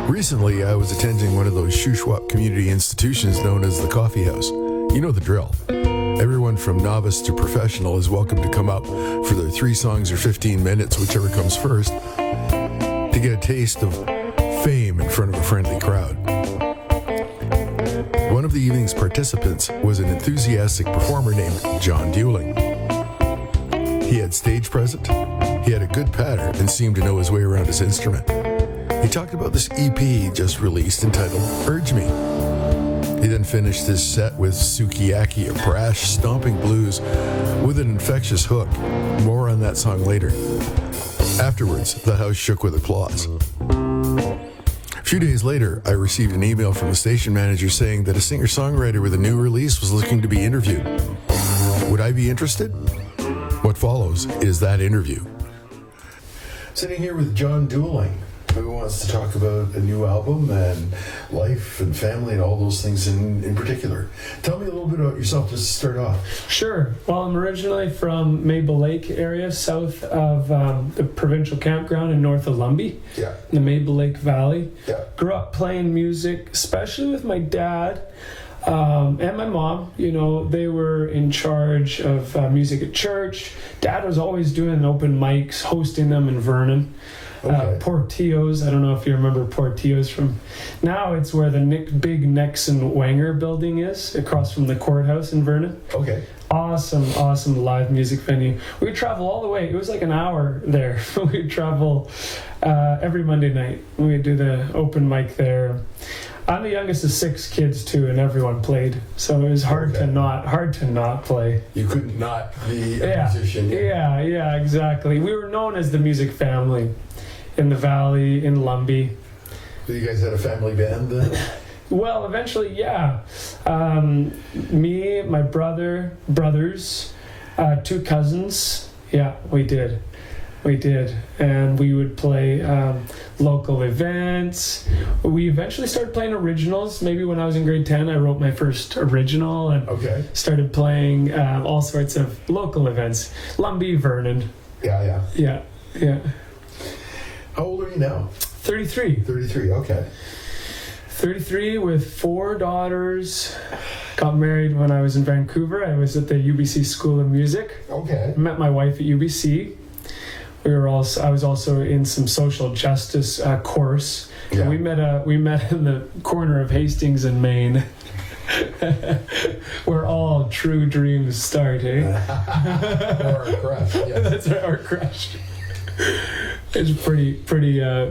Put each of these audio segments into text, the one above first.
Recently, I was attending one of those Shuswap community institutions known as the Coffee House. You know the drill. Everyone from novice to professional is welcome to come up for their 3 songs or 15 minutes, whichever comes first, to get a taste of fame in front of a friendly crowd. One of the evening's participants was an enthusiastic performer named John Dewling. He had stage presence, he had a good patter, and seemed to know his way around his instrument. He talked about this EP he just released entitled Urge Me. He then finished his set with Sukiyaki, a brash, stomping blues with an infectious hook. More on that song later. Afterwards, the house shook with applause. A few days later, I received an email from the station manager saying that a singer-songwriter with a new release was looking to be interviewed. Would I be interested? What follows is that interview. Sitting here with John Dewling, who wants to talk about a new album and life and family and all those things in particular. Tell me a little bit about yourself just to start off. Sure. Well, I'm originally from Maple Lake area, south of the provincial campground and north of Lumby, Yeah. in the Maple Lake Valley. Yeah. Grew up playing music, especially with my dad and my mom. You know, they were in charge of music at church. Dad was always doing open mics, hosting them in Vernon. Okay. Portillo's, I don't know if you remember Portillo's from, now it's where the big Nixon Wanger building is, across from the courthouse in Vernon. Okay. Awesome live music venue. We'd travel all the way, it was like an hour there. We'd travel every Monday night. We'd do the open mic there. I'm the youngest of 6 kids too, and everyone played, so it was hard to not play. You could not be a musician. Yeah, exactly. We were known as the music family in the valley, in Lumby. So you guys had a family band then? Well, eventually, yeah. Me, my brothers, 2 cousins. Yeah, we did. And we would play local events. We eventually started playing originals. Maybe when I was in grade 10, I wrote my first original and started playing all sorts of local events. Lumby, Vernon. Yeah. How old are you now? 33. 33, okay. 33 with 4 daughters. Got married when I was in Vancouver. I was at the UBC School of Music. Okay. Met my wife at UBC. I was also in some social justice course. Yeah. We met in the corner of Hastings and Maine, where all true dreams start, eh? Or a crush, yes. That's right, our crush. It's a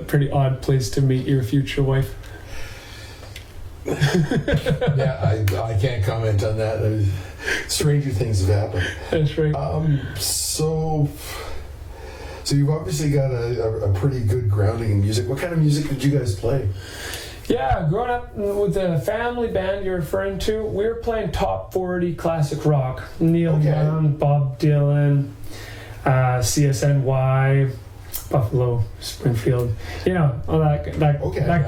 pretty odd place to meet your future wife. Yeah, I can't comment on that. Stranger things have happened. That's right. So you've obviously got a pretty good grounding in music. What kind of music did you guys play? Yeah, growing up with the family band you're referring to, we were playing top 40 classic rock. Neil Young, Bob Dylan, CSNY, Buffalo, Springfield, you know, all that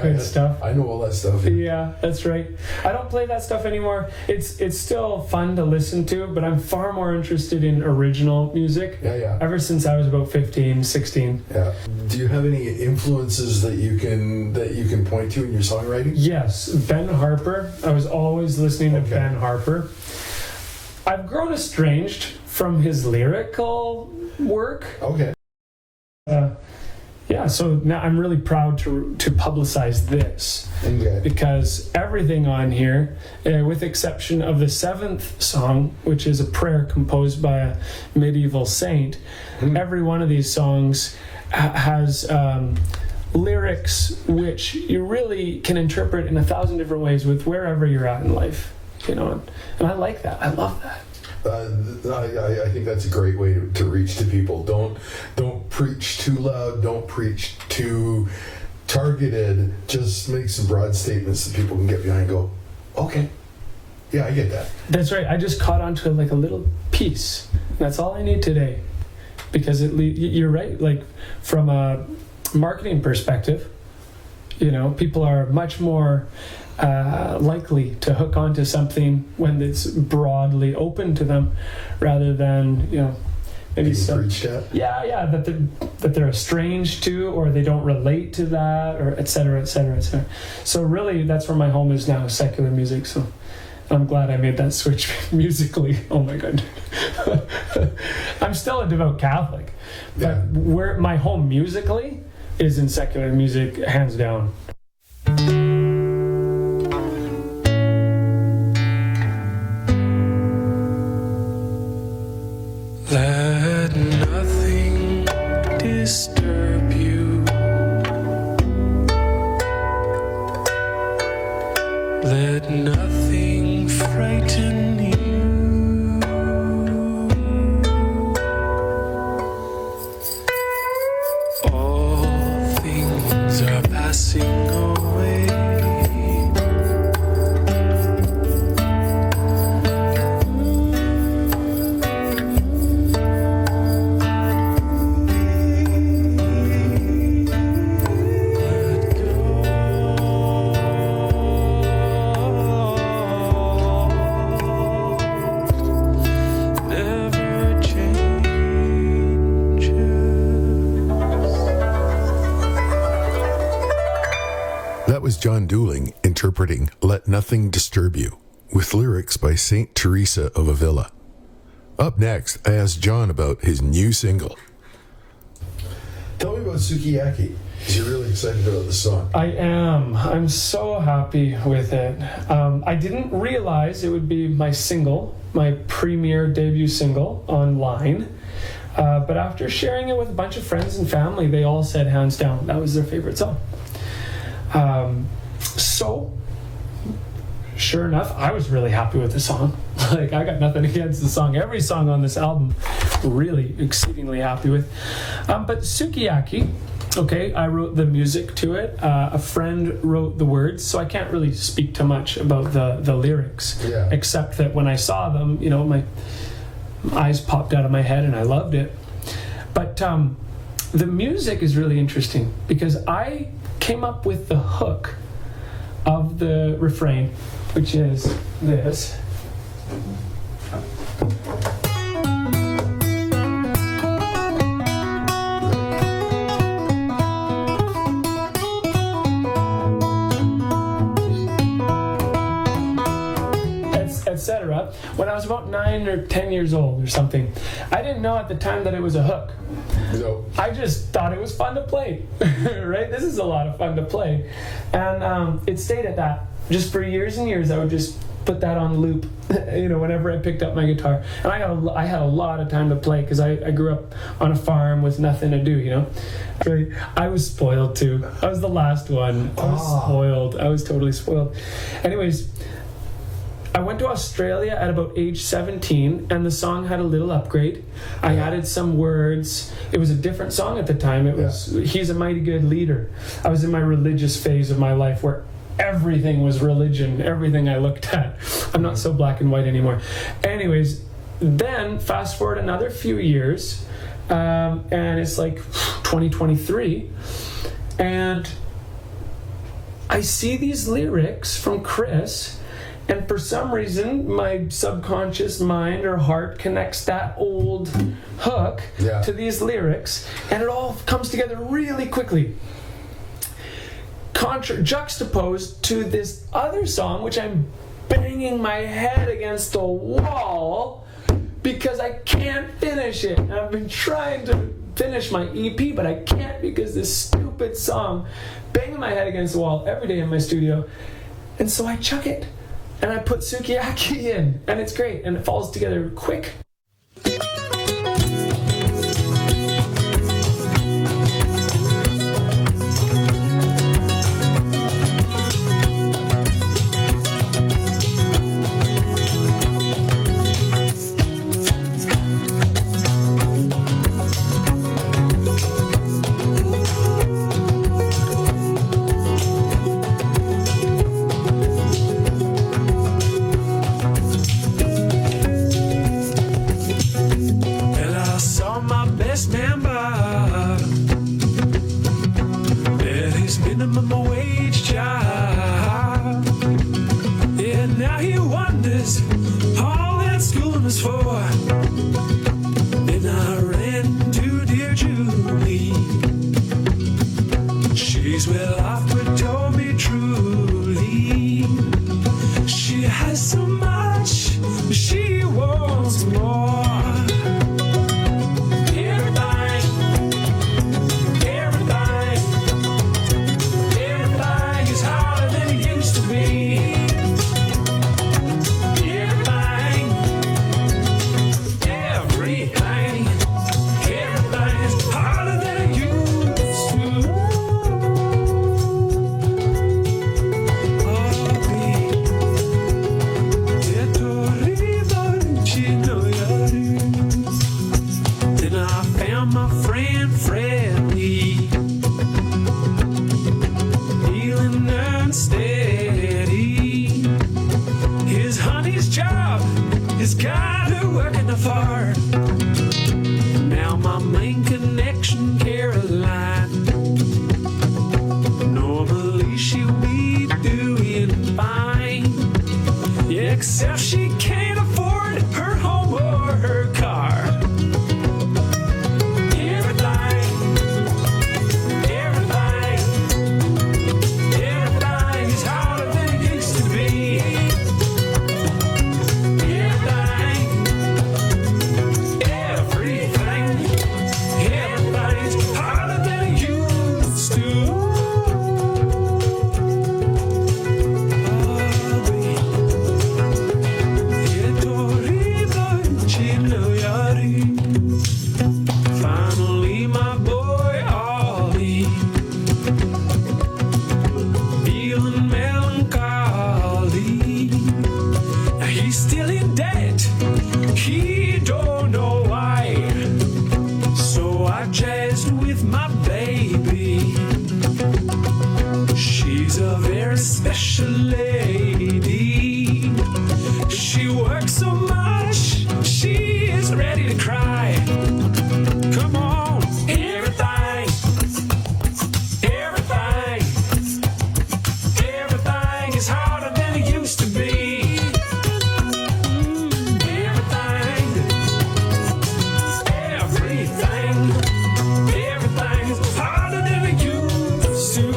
good stuff. I know all that stuff. Yeah, that's right. I don't play that stuff anymore. It's still fun to listen to, but I'm far more interested in original music. Yeah. Ever since I was about 15, 16. Yeah. Do you have any influences that you can point to in your songwriting? Yes, Ben Harper. I was always listening to Ben Harper. I've grown estranged from his lyrical work. Okay. So now I'm really proud to publicize this, because everything on here, with exception of the 7th song, which is a prayer composed by a medieval saint, every one of these songs has lyrics which you really can interpret in 1,000 different ways with wherever you're at in life, you know, and I like that. I love that. I think that's a great way to reach to people. Don't preach too loud. Don't preach too targeted. Just make some broad statements that people can get behind and go, okay, yeah, I get that. That's right. I just caught onto like a little piece. That's all I need today, because you're right. Like from a marketing perspective, you know, people are much more likely to hook onto something when it's broadly open to them, rather than, you know, And he said, preached at? yeah, that they're estranged to, or they don't relate to that, or et cetera, et cetera, et cetera. So really, that's where my home is now, secular music. So I'm glad I made that switch musically. Oh my God. I'm still a devout Catholic, but where my home musically is in secular music, hands down. Let nothing disturb you. Let nothing frighten you. All things are passing away. That was John Dooling interpreting Let Nothing Disturb You, with lyrics by St. Teresa of Avila. Up next, I asked John about his new single. Tell me about Sukiyaki. You're really excited about the song. I am. I'm so happy with it. I didn't realize it would be my single, my premiere debut single online. But after sharing it with a bunch of friends and family, they all said hands down that was their favorite song. So, sure enough, I was really happy with the song. Like, I got nothing against the song. Every song on this album, really exceedingly happy with. But Sukiyaki, okay, I wrote the music to it. A friend wrote the words, so I can't really speak too much about the lyrics. Yeah. Except that when I saw them, you know, my eyes popped out of my head and I loved it. But the music is really interesting because I came up with the hook of the refrain, which is this. Etc. When I was about 9 or 10 years old or something. I didn't know at the time that it was a hook. No. I just thought it was fun to play, right? This is a lot of fun to play. And it stayed at that. Just for years and years, I would just put that on loop, you know, whenever I picked up my guitar. And I had a lot of time to play because I grew up on a farm with nothing to do, you know. Right? I was spoiled too. I was the last one. I was spoiled. I was totally spoiled. Anyways, I went to Australia at about age 17, and the song had a little upgrade. I added some words. It was a different song at the time. It was He's a Mighty Good Leader. I was in my religious phase of my life where everything was religion, everything I looked at. I'm not so black and white anymore. Anyways, then fast forward another few years, and it's like 2023, and I see these lyrics from Chris. And for some reason, my subconscious mind or heart connects that old hook to these lyrics, and it all comes together really quickly. Juxtaposed to this other song, which I'm banging my head against the wall because I can't finish it. And I've been trying to finish my EP, but I can't because this stupid song, banging my head against the wall every day in my studio. And so I chuck it. And I put Sukiyaki in, and it's great, and it falls together quick. minimum wage job. Yeah, now he wonders all that schooling is for. And I and steady. His honey's job is got her working the farm. Now my main connection, Caroline. Normally she'll be doing fine. Yeah, except she can't afford her home or her car. Everything is harder than it used to be. Everything's harder than it used to. Finally, my boy Ollie, feeling melancholy. He's still in debt. He don't know why. So I jazzed with my baby. She's a very special lady. She works so much, she is ready to cry. Come on, everything is harder than it used to be. Everything's harder than it used to.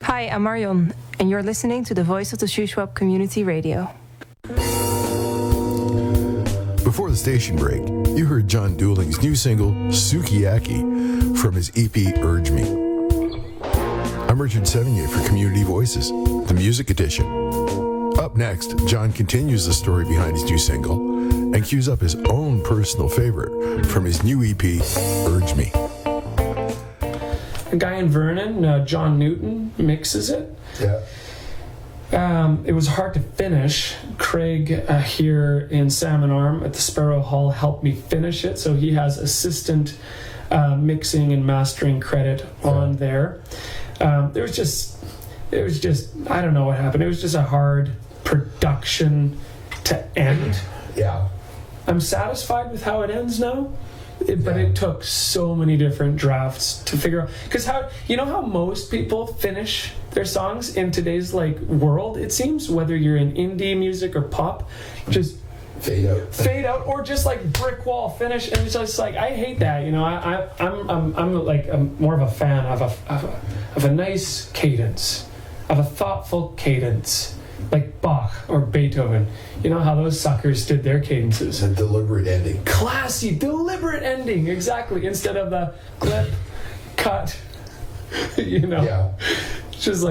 Hi, I'm Marion, and you're listening to the voice of the Shuswap Community Radio. Before the station break, you heard John Dooling's new single, Sukiyaki, from his EP, Urge Me. I'm Richard Sevigny for Community Voices, the music edition. Up next, John continues the story behind his new single and cues up his own personal favorite from his new EP, Urge Me. A guy in Vernon, John Newton, mixes it. Yeah. It was hard to finish. Craig here in Salmon Arm at the Sparrow Hall helped me finish it, so he has assistant mixing and mastering credit on there. It was just, I don't know what happened. It was just a hard production to end. Yeah. I'm satisfied with how it ends now. But it took so many different drafts to figure out, because how most people finish their songs in today's world, it seems, whether you're in indie music or pop, just fade out or just brick wall finish, and it's just I hate that. I'm more of a fan of a nice cadence, of a thoughtful cadence, like Bach or Beethoven. You know how those suckers did their cadences? A deliberate ending. Classy, deliberate ending, exactly. Instead of the clip, cut, Yeah. It's just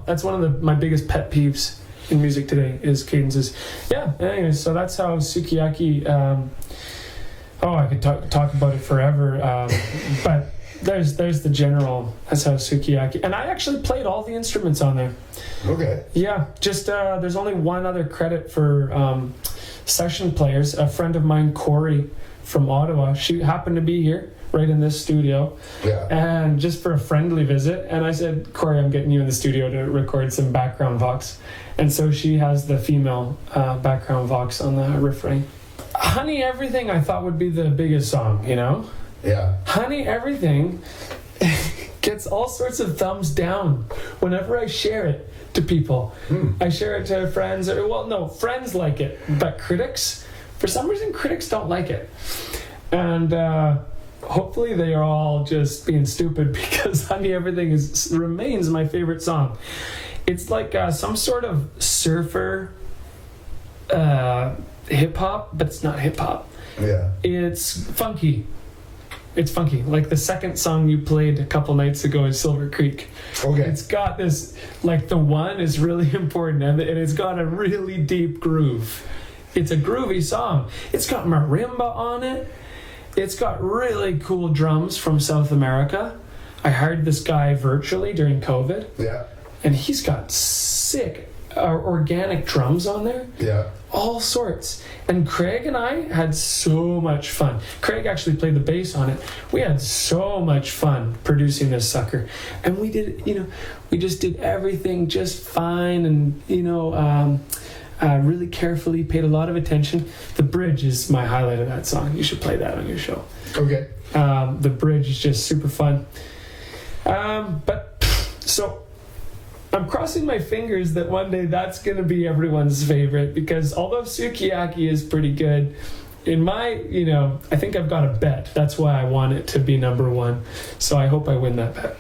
that's one of my biggest pet peeves in music today is cadences. Yeah, anyways, so that's how Sukiyaki, I could talk about it forever, but there's the general, that's how Sukiyaki, and I actually played all the instruments on there. Okay. Yeah, just there's only one other credit for session players. A friend of mine, Corey from Ottawa, she happened to be here right in this studio, and just for a friendly visit, and I said, Corey, I'm getting you in the studio to record some background vox, and so she has the female background vox on the refrain. Honey Everything I thought would be the biggest song, Yeah. Honey Everything gets all sorts of thumbs down whenever I share it to people. I share it to friends, friends like it, but critics, for some reason, critics don't like it. And hopefully they are all just being stupid, because Honey Everything remains my favorite song. It's like some sort of surfer hip-hop, but it's not hip-hop. Yeah. It's funky. It's funky. Like the second song you played a couple nights ago in Silver Creek. Okay. It's got this, like the one is really important, and it's got a really deep groove. It's a groovy song. It's got marimba on it. It's got really cool drums from South America. I hired this guy virtually during COVID. Yeah. And he's got sick organic drums on there. Yeah. All sorts. And Craig and I had so much fun. Craig actually played the bass on it. We had so much fun producing this sucker. And we did, we just did everything just fine and, really carefully, paid a lot of attention. The bridge is my highlight of that song. You should play that on your show. Okay. The bridge is just super fun. So I'm crossing my fingers that one day that's going to be everyone's favorite, because although Sukiyaki is pretty good, in my, I think I've got a bet. That's why I want it to be number one. So I hope I win that bet.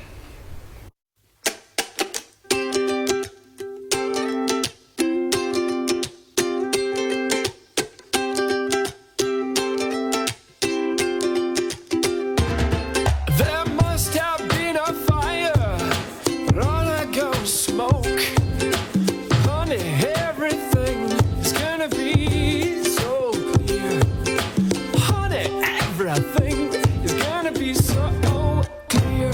There must have been a fire, all I go smoke. Honey, everything is gonna be so clear. Honey, everything is gonna be so clear.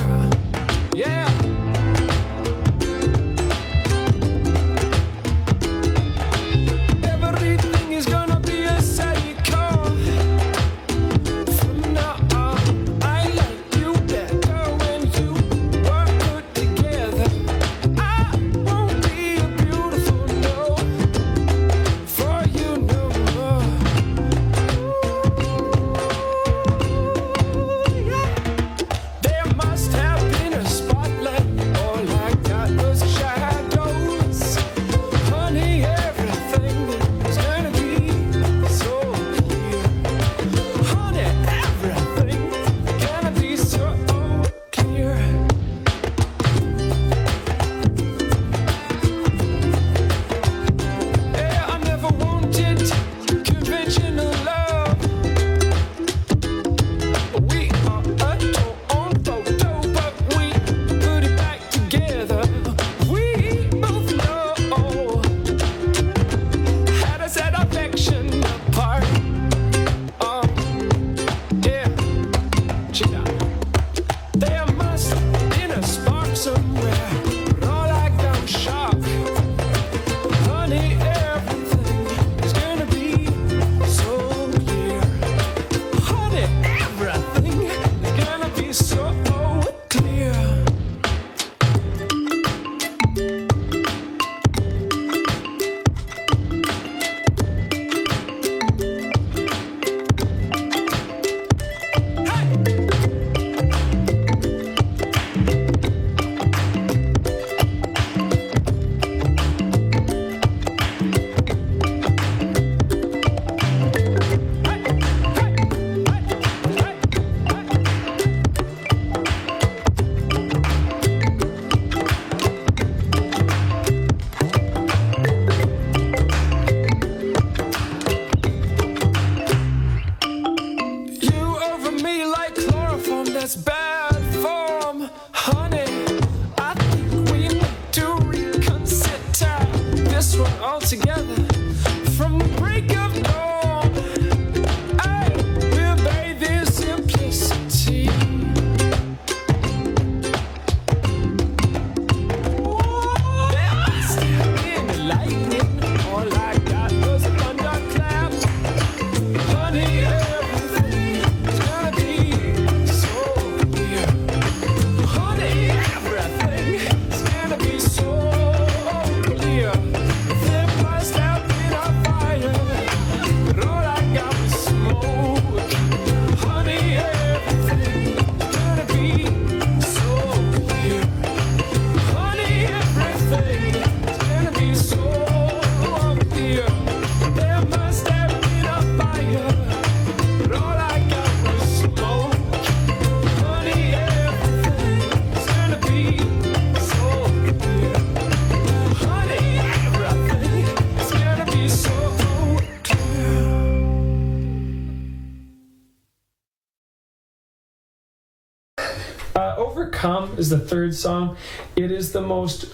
Overcome is the third song. It is the most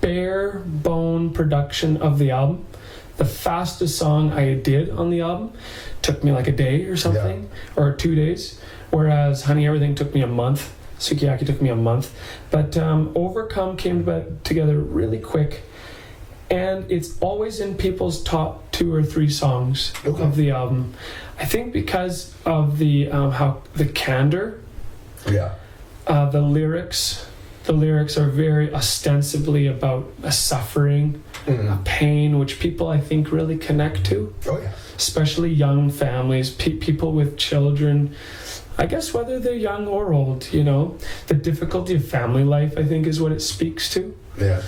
bare bone production of the album. The fastest song I did on the album took me like a day or something, or 2 days, whereas Honey Everything took me a month. Sukiyaki took me a month. But Overcome came together really quick, and it's always in people's top 2 or 3 songs of the album. I think because of the how the candor, the lyrics. The lyrics are very ostensibly about a suffering, a pain, which people, I think, really connect to. Oh, yeah. Especially young families, people with children. I guess whether they're young or old, you know. The difficulty of family life, I think, is what it speaks to. Yeah.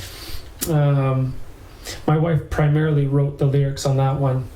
My wife primarily wrote the lyrics on that one.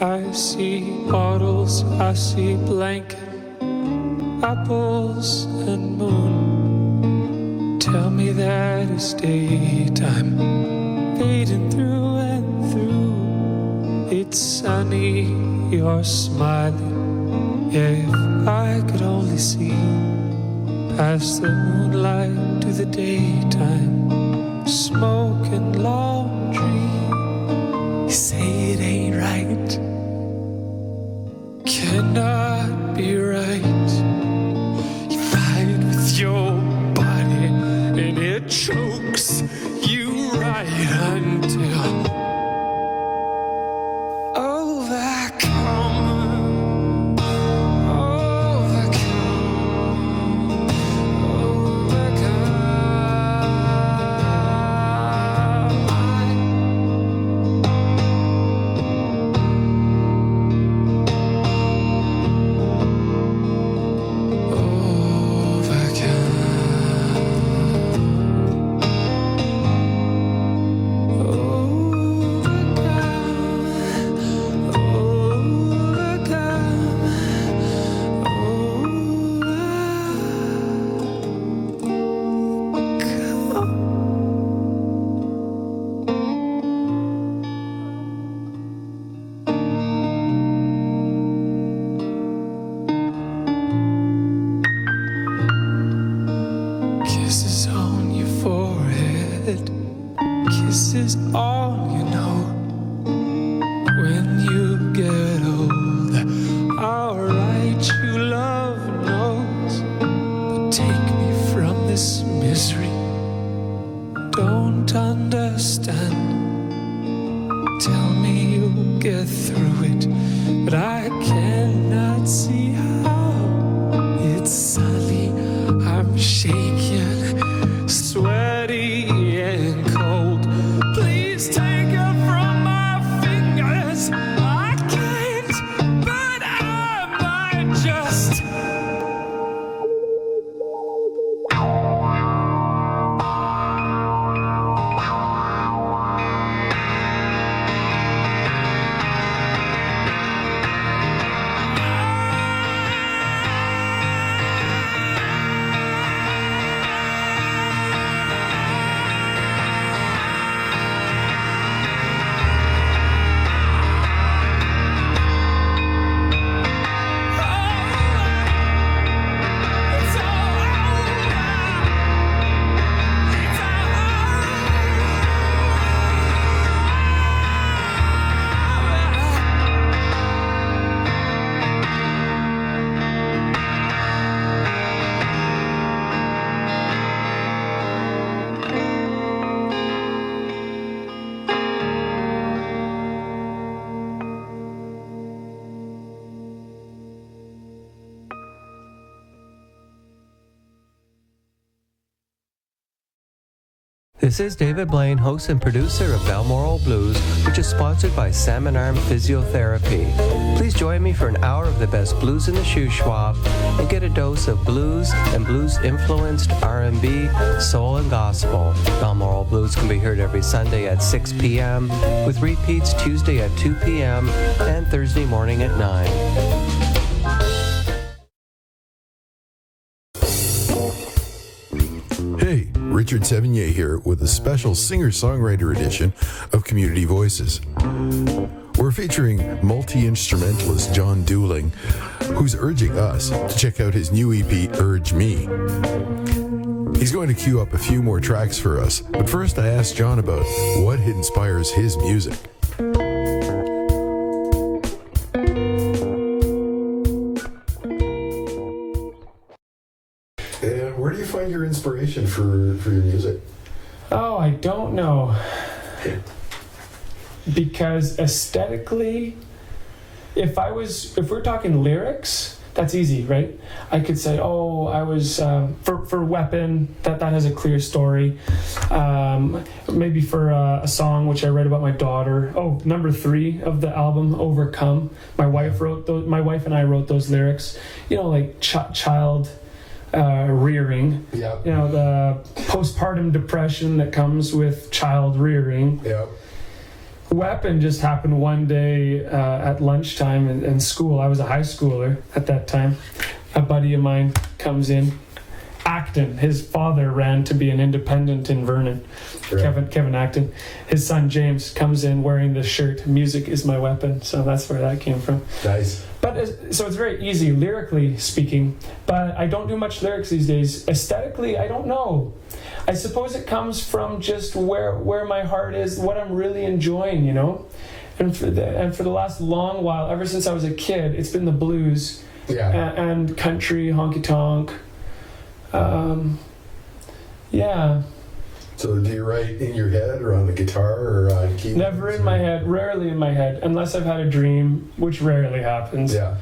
I see bottles, I see blanket, apples and moon. Tell me that it's daytime, fading through and through. It's sunny, you're smiling. Yeah, if I could only see past the moonlight to the daytime, smoke and laundry. You say it ain't right, cannot be right. You fight with your body and it chokes you right until Kisses all you know. When you get older, I'll write you love notes. But take me from this misery. Don't understand. Tell me you'll get through it, but I cannot see how. It's sunny, I'm shaking, sweaty and cold. Please take her from my fingers. I can't, but I might just. This is David Blaine, host and producer of Balmoral Blues, which is sponsored by Salmon Arm Physiotherapy. Please join me for an hour of the best blues in the Shuswap and get a dose of blues and blues-influenced R&B, soul, and gospel. Balmoral Blues can be heard every Sunday at 6 p.m., with repeats Tuesday at 2 p.m. and Thursday morning at 9. Hey, Richard Sevigny here with a special singer-songwriter edition of Community Voices. We're featuring multi-instrumentalist John Dooling, who's urging us to check out his new EP, Urge Me. He's going to queue up a few more tracks for us, but first I asked John about what inspires his music. Where do you find your inspiration for your music? Oh, I don't know. Because aesthetically, if we're talking lyrics, that's easy, right? I could say, oh, I was, for Weapon, that has a clear story. Maybe for a song which I write about my daughter. Oh, number 3 of the album, Overcome. My wife and I wrote those lyrics. You know, like child rearing. Yeah. You know, the postpartum depression that comes with child rearing. Yeah. Weapon just happened one day at lunchtime in school. I was a high schooler at that time. A buddy of mine comes in. Acton, his father ran to be an independent in Vernon. Right. Kevin Acton. His son James comes in wearing the shirt, "Music is my weapon." So that's where that came from. Nice. But so it's very easy, lyrically speaking. But I don't do much lyrics these days. Aesthetically, I don't know. I suppose it comes from just where my heart is, what I'm really enjoying, you know. And for the last long while, ever since I was a kid, it's been the blues, and country, honky tonk. Yeah. So do you write in your head or on the guitar or on keyboard? Never in my head, rarely in my head, unless I've had a dream, which rarely happens. Yeah.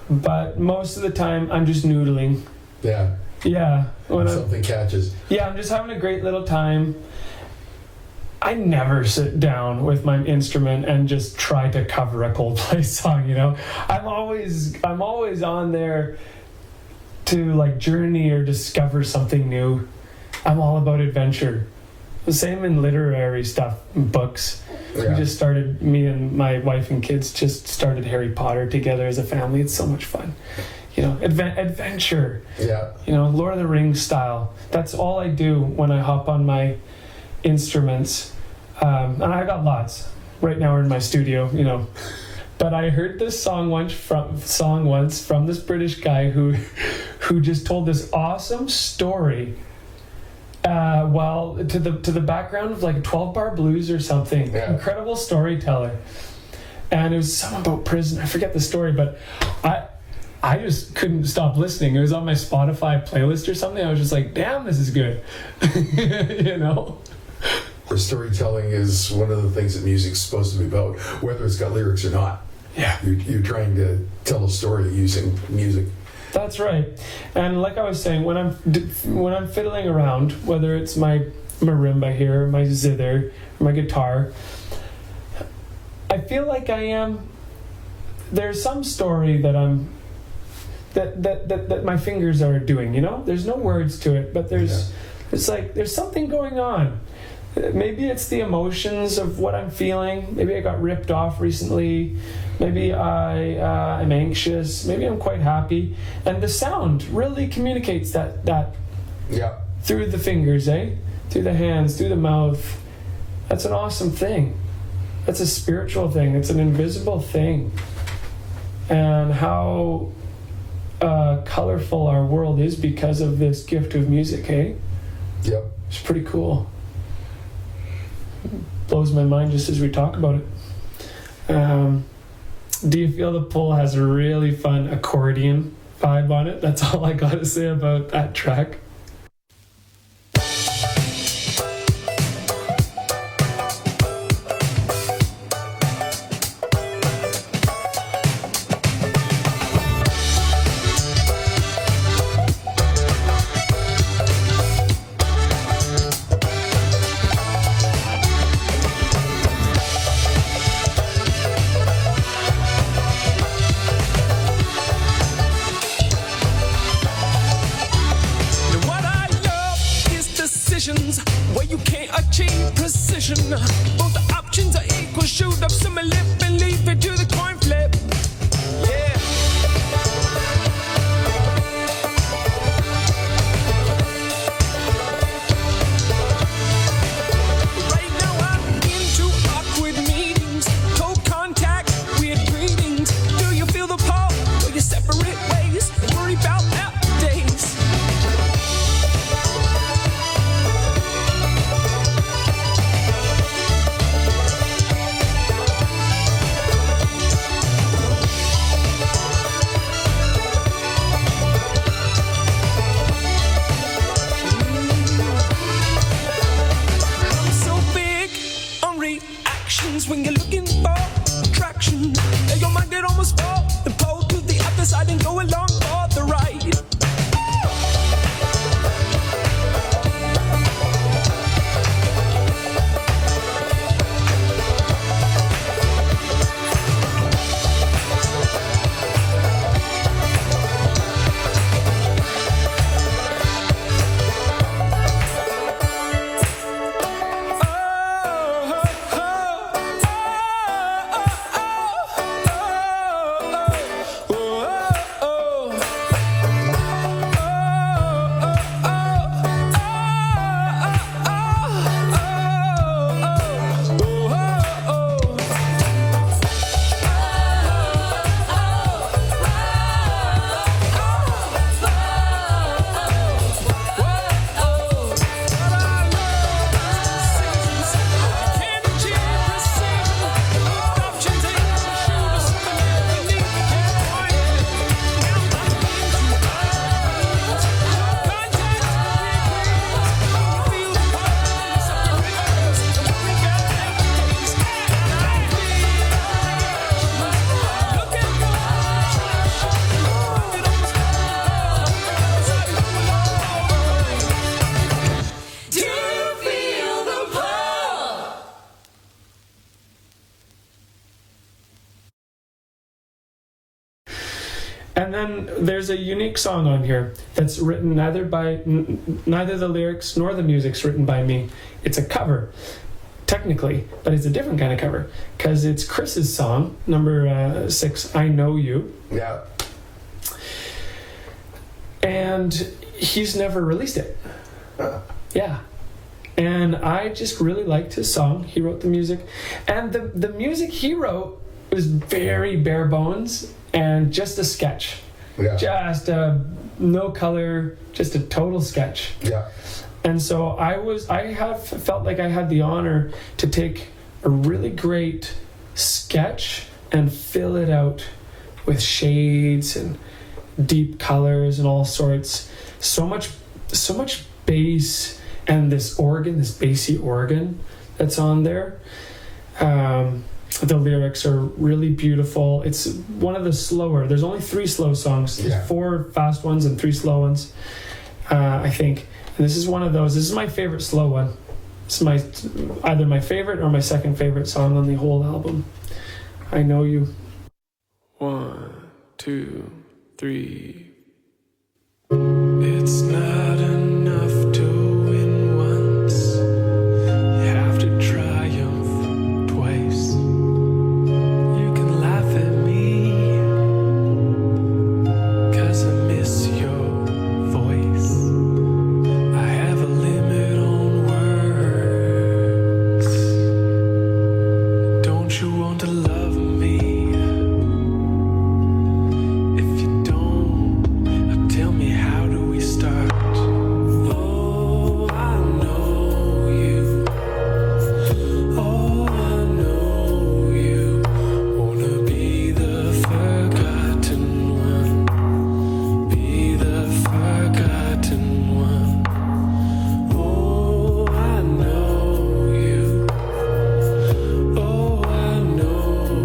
But most of the time, I'm just noodling. Yeah. Yeah. When something catches. Yeah, I'm just having a great little time. I never sit down with my instrument and just try to cover a Coldplay song, you know. I'm always on there to like journey or discover something new. I'm all about adventure. The same in literary stuff, books. Yeah. Me and my wife and kids just started Harry Potter together as a family. It's so much fun. You know, adventure. Yeah. You know, Lord of the Rings style. That's all I do when I hop on my instruments. And I got lots. Right now we're in my studio, you know. But I heard this song once from this British guy who just told this awesome story. To the background of like 12-bar blues or something. Yeah. Incredible storyteller. And it was something about prison. I forget the story, but I just couldn't stop listening. It was on my Spotify playlist or something. I was just like, damn, this is good. You know? The storytelling is one of the things that music's supposed to be about, whether it's got lyrics or not. Yeah. You're trying to tell a story using music. That's right. And like I was saying, when I'm fiddling around, whether it's my marimba here, my zither, or my guitar, I feel like there's some story that my fingers are doing, you know? There's no words to it, but there's something going on. Maybe it's the emotions of what I'm feeling. Maybe I got ripped off recently. Maybe I'm anxious. Maybe I'm quite happy. And the sound really communicates that through the fingers, through the hands, through the mouth. That's an awesome thing. That's a spiritual thing. It's an invisible thing. And how colorful our world is because of this gift of music, Yep. It's pretty cool. Blows my mind just as we talk about it. Do you feel the Pull has a really fun accordion vibe on it? That's all I gotta say about that track. option. Both the options are equal. Shoot up some lip and leave it to the coin flip. Yeah. Right now I'm into awkward meetings, cold contact, weird greetings. Do you feel the pull? Go your separate ways. Worry about nowadays. I'm so big on reactions when you're looking for attraction. Let your mind get almost full, then pull to the other side and go along for the ride. And then there's a unique song on here that's written neither the lyrics nor the music's written by me. It's a cover, technically, but it's a different kind of cover because it's Chris's song, number 6, I Know You. Yeah. And he's never released it. Yeah. And I just really liked his song. He wrote the music. And the music he wrote was very bare bones and just a sketch. Yeah. Just no color, just a total sketch. Yeah. And so I have felt like I had the honor to take a really great sketch and fill it out with shades and deep colors and all sorts. So much bass and this organ, this bassy organ that's on there. The lyrics are really beautiful. It's one of the slower. There's only 3 slow songs. There's 4 fast ones and 3 slow ones, I think. And this is one of those. This is my favorite slow one. It's either my favorite or my second favorite song on the whole album. I Know You. 1, 2, 3. It's not enough to win once. You have to triumph twice. You can laugh at me, 'cause I miss your voice. I have a limit on words. Don't you want to love me? If you don't, tell me, how do we start? Oh, I know you. Oh, I know you. Wanna be the forgotten one. Be the forgotten one. Oh, I know you. Oh, I know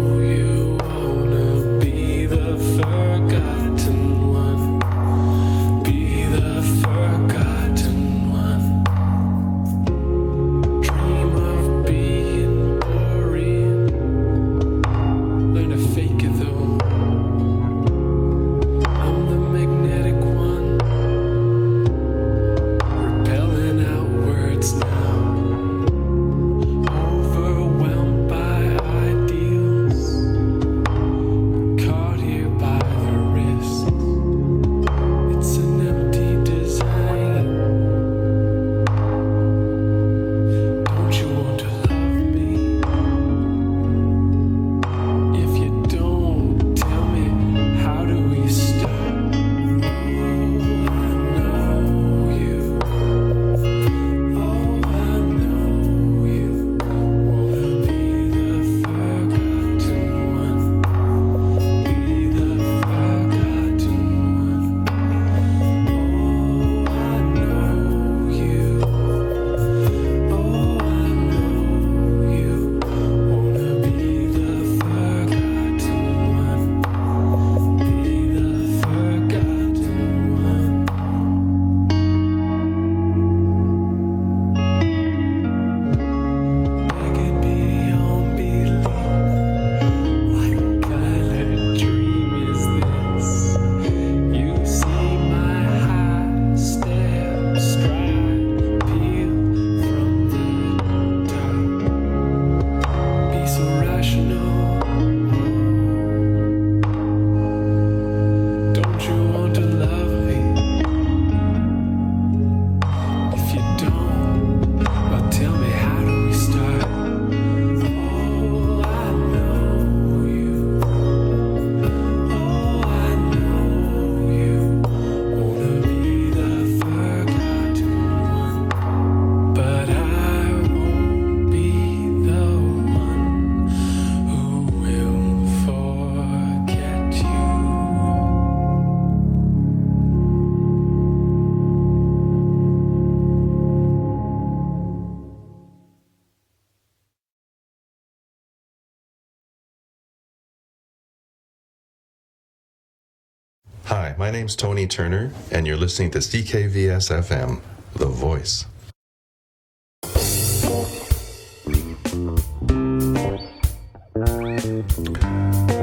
Hi, my name's Tony Turner, and you're listening to CKVS FM, The Voice.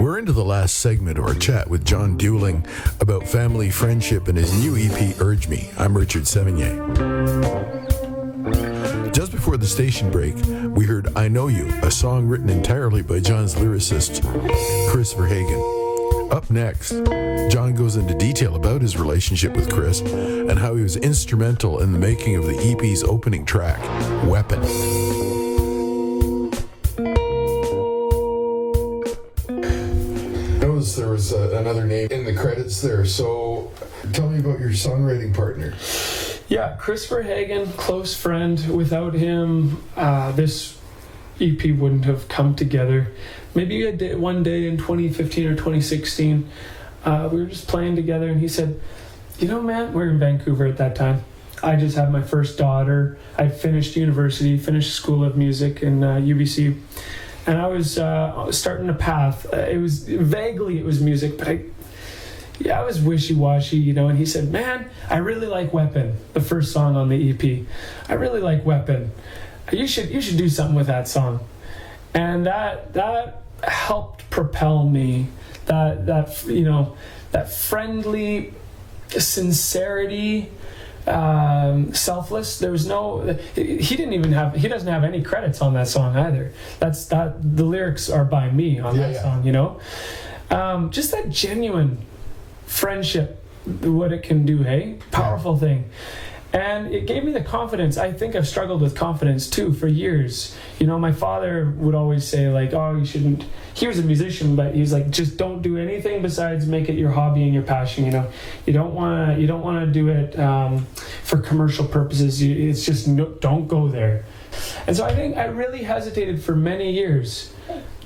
We're into the last segment of our chat with John Dewling about family, friendship, and his new EP, Urge Me. I'm Richard Sevigny. Just before the station break, we heard I Know You, a song written entirely by John's lyricist, Chris Verhagen. Up next, John goes into detail about his relationship with Chris and how he was instrumental in the making of the EP's opening track, Weapon. There was another name in the credits there, so tell me about your songwriting partner. Yeah, Chris Verhagen, close friend. Without him, this EP wouldn't have come together. Maybe one day in 2015 or 2016, we were just playing together, and he said, you know, man, we were in Vancouver at that time. I just had my first daughter. I finished university, finished School of Music in UBC. And I was starting a path. It was music, but I was wishy-washy, you know. And he said, man, I really like Weapon, the first song on the EP. I really like Weapon. You should do something with that song. And that helped propel me. That you know, that friendly sincerity, selfless. There was no. He doesn't have any credits on that song either. The lyrics are by me on that song. You know, just that genuine friendship, what it can do. Hey, powerful thing. And it gave me the confidence. I think I've struggled with confidence too for years. You know, my father would always say like, oh, you shouldn't. He was a musician, but he's like, just don't do anything besides make it your hobby and your passion. You know, you don't want to do it for commercial purposes. It's just don't go there. And so I think I really hesitated for many years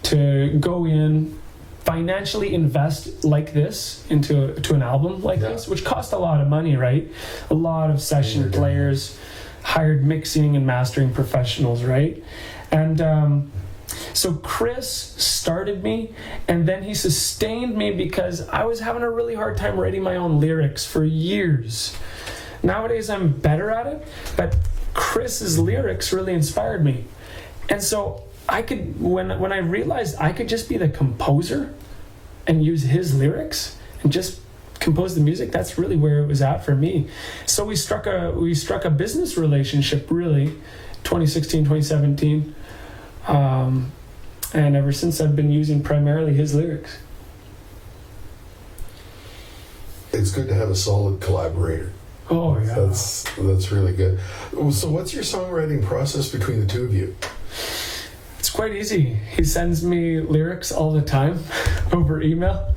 to go in, financially invest like this into an album like this, which cost a lot of money, right? A lot of session players, hired mixing and mastering professionals, right? And so Chris started me, and then he sustained me because I was having a really hard time writing my own lyrics for years. Nowadays I'm better at it, but Chris's lyrics really inspired me. And so I could, when I realized I could just be the composer and use his lyrics and just compose the music, that's really where it was at for me. So we struck a business relationship, really, 2016, 2017. And ever since I've been using primarily his lyrics. It's good to have a solid collaborator. Oh yeah. That's really good. So what's your songwriting process between the two of you? It's quite easy. He sends me lyrics all the time over email.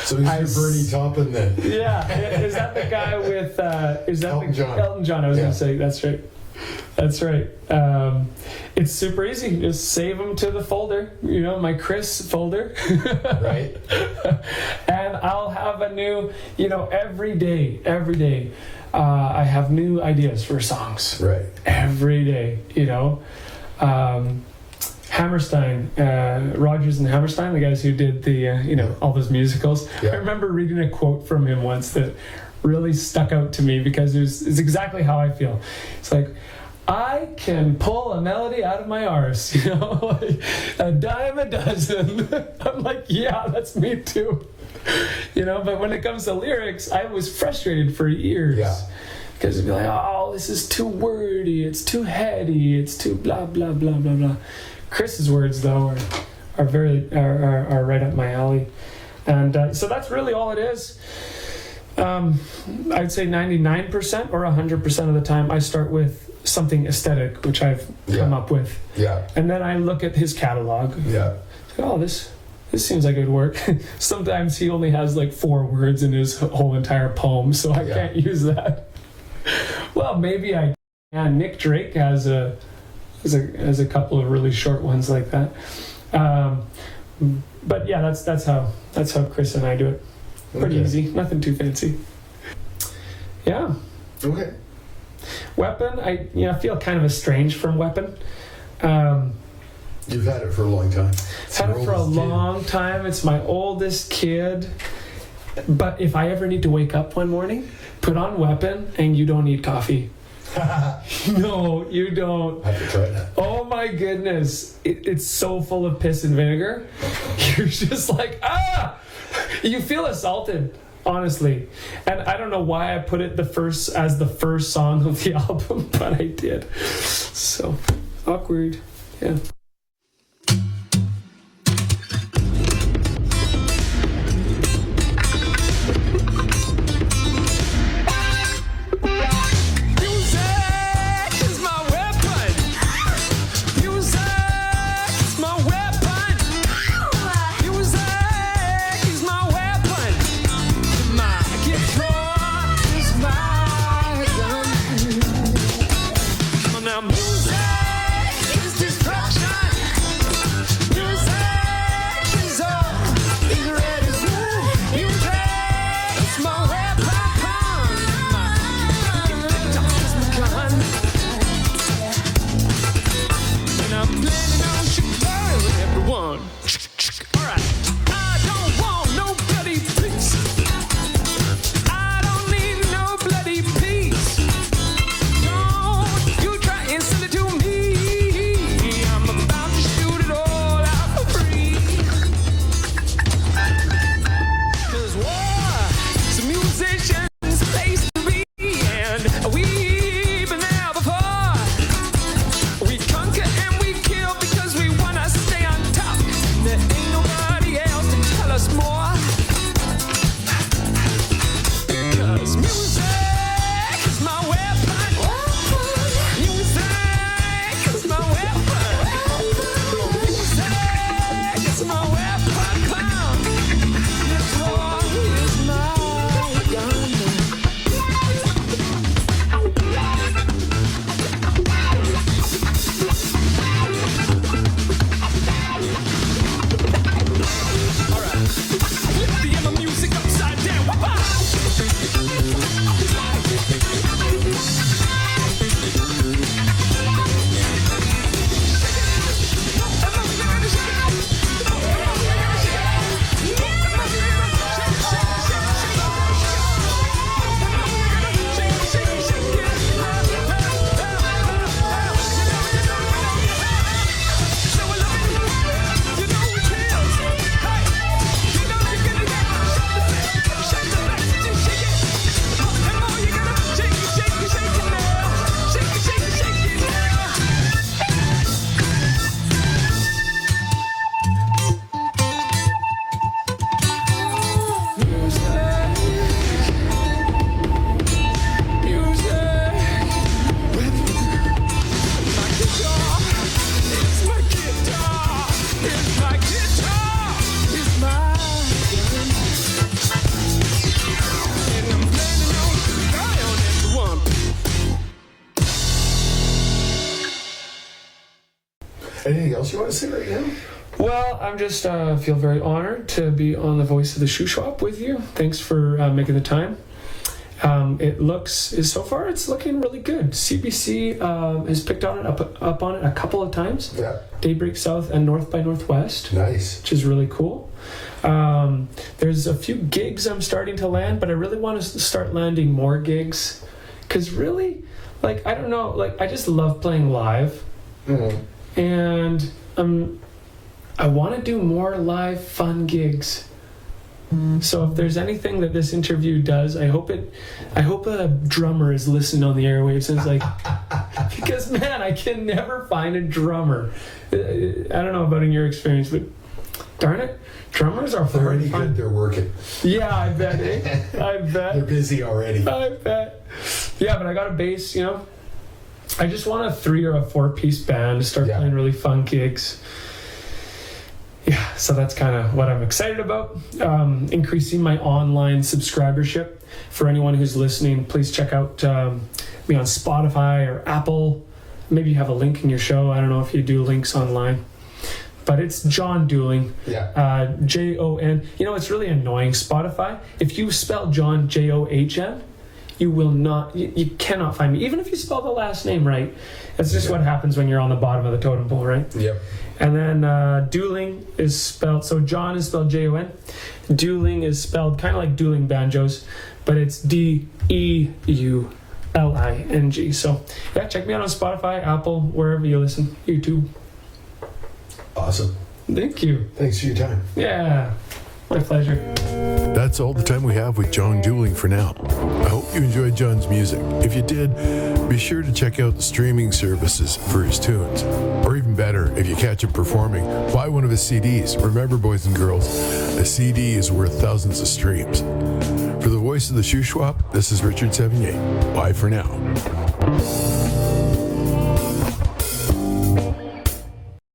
So he's your Bernie Taupin then? Yeah. Is that the guy with Elton John? Elton John, I was going to say. That's right. That's right. It's super easy. Just save them to the folder, you know, my Chris folder. Right. And I'll have a new, you know, every day, I have new ideas for songs. Right. Every day, you know. Hammerstein, Rodgers and Hammerstein, the guys who did the, all those musicals. Yeah. I remember reading a quote from him once that really stuck out to me because it's exactly how I feel. It's like, I can pull a melody out of my arse, you know, like a dime a dozen. I'm like, yeah, that's me too. You know, but when it comes to lyrics, I was frustrated for years. Yeah. Because it'd be like, oh, this is too wordy, it's too heady, it's too blah, blah, blah, blah, blah. Chris's words, though, are right up my alley. And so that's really all it is. I'd say 99% or 100% of the time I start with something aesthetic, which I've come up with. Yeah. And then I look at his catalog. Yeah. Oh, this seems like it would work. Sometimes he only has like 4 words in his whole entire poem, so I can't use that. Well, maybe I can. Nick Drake has a couple of really short ones like that. But yeah, that's how Chris and I do it. Pretty easy, nothing too fancy. Yeah. Okay. Weapon, I feel kind of estranged from Weapon. You've had it for a long time. Had it for a long time. It's my oldest kid. But if I ever need to wake up one morning, put on Weapon, and you don't need coffee. No, you don't. I have to try that. Oh my goodness. It's so full of piss and vinegar. You're just like, ah! You feel assaulted, honestly. And I don't know why I put it as the first song of the album, but I did. So, awkward. Yeah. Anything else you want to say right now? Well, I'm just feel very honored to be on the Voice of the Shuswap with you. Thanks for making the time. So far it's looking really good. CBC has picked on it up on it a couple of times. Yeah. Daybreak South and North by Northwest. Nice. Which is really cool. There's a few gigs I'm starting to land, but I really want to start landing more gigs. Because really, like, I don't know, like, I just love playing live. Mm-hmm. And I want to do more live fun gigs. So if there's anything that this interview does, I hope a drummer is listening on the airwaves and is like, because man, I can never find a drummer. I don't know about in your experience, but darn it, drummers are They're hard any to find. good, they're working. Yeah, I bet. I bet. They're busy already. I bet. Yeah, but I got a bass, you know. I just want a 3 or a 4-piece band to start playing really fun gigs. Yeah, so that's kind of what I'm excited about. Increasing my online subscribership. For anyone who's listening, please check out me on Spotify or Apple. Maybe you have a link in your show. I don't know if you do links online. But it's John Dueling. Yeah. Jon. You know, it's really annoying. Spotify, if you spell John John, you will not, you cannot find me. Even if you spell the last name right, it's just what happens when you're on the bottom of the totem pole, right? Yep. And then dueling is spelled, so John is spelled Jon. Dueling is spelled kind of like dueling banjos, but it's Deuling. So yeah, check me out on Spotify, Apple, wherever you listen, YouTube. Awesome. Thank you. Thanks for your time. Yeah, my pleasure. That's all the time we have with John Dueling for now. I hope you enjoyed John's music. If you did, be sure to check out the streaming services for his tunes. Or even better, if you catch him performing, buy one of his CDs. Remember, boys and girls, a CD is worth thousands of streams. For the voice of the Shuswap, this is Richard Sevigny. Bye for now.